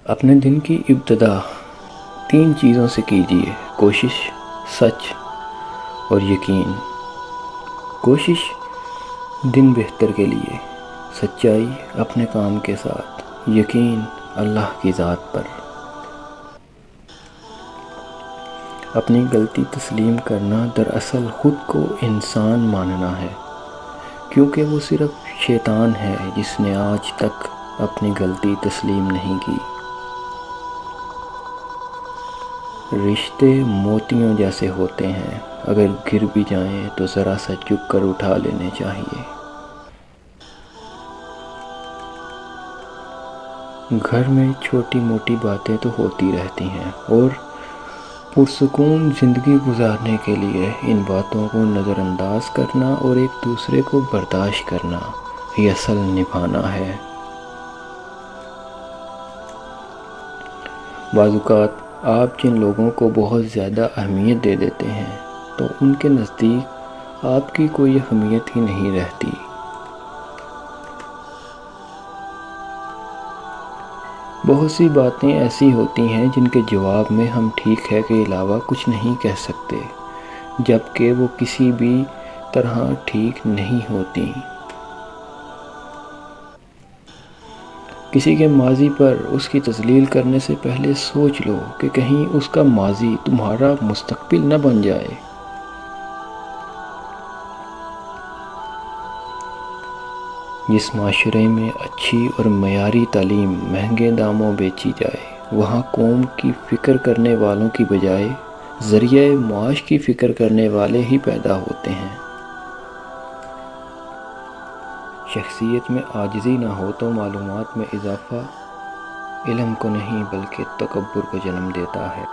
اپنے دن کی ابتدا 3 چیزوں سے کیجیے: کوشش، سچ اور یقین۔ کوشش دن بہتر کے لیے، سچائی اپنے کام کے ساتھ، یقین اللہ کی ذات پر۔ اپنی غلطی تسلیم کرنا دراصل خود کو انسان ماننا ہے، کیونکہ وہ صرف شیطان ہے جس نے آج تک اپنی غلطی تسلیم نہیں کی۔ رشتے موتیوں جیسے ہوتے ہیں، اگر گر بھی جائیں تو ذرا سا جھک کر اٹھا لینے چاہیے۔ گھر میں چھوٹی موٹی باتیں تو ہوتی رہتی ہیں، اور پرسکون زندگی گزارنے کے لیے ان باتوں کو نظر انداز کرنا اور ایک دوسرے کو برداشت کرنا ہی اصل نبھانا ہے۔ بعض اوقات آپ جن لوگوں کو بہت زیادہ اہمیت دے دیتے ہیں تو ان کے نزدیک آپ کی کوئی اہمیت ہی نہیں رہتی۔ بہت سی باتیں ایسی ہوتی ہیں جن کے جواب میں ہم ٹھیک ہے کے علاوہ کچھ نہیں کہہ سکتے، جبکہ وہ کسی بھی طرح ٹھیک نہیں ہوتی۔ کسی کے ماضی پر اس کی تذلیل کرنے سے پہلے سوچ لو کہ کہیں اس کا ماضی تمہارا مستقبل نہ بن جائے۔ جس معاشرے میں اچھی اور معیاری تعلیم مہنگے داموں بیچی جائے، وہاں قوم کی فکر کرنے والوں کی بجائے ذریعہ معاش کی فکر کرنے والے ہی پیدا ہوتے ہیں۔ شخصیت میں عاجزی نہ ہو تو معلومات میں اضافہ علم کو نہیں بلکہ تکبر کو جنم دیتا ہے۔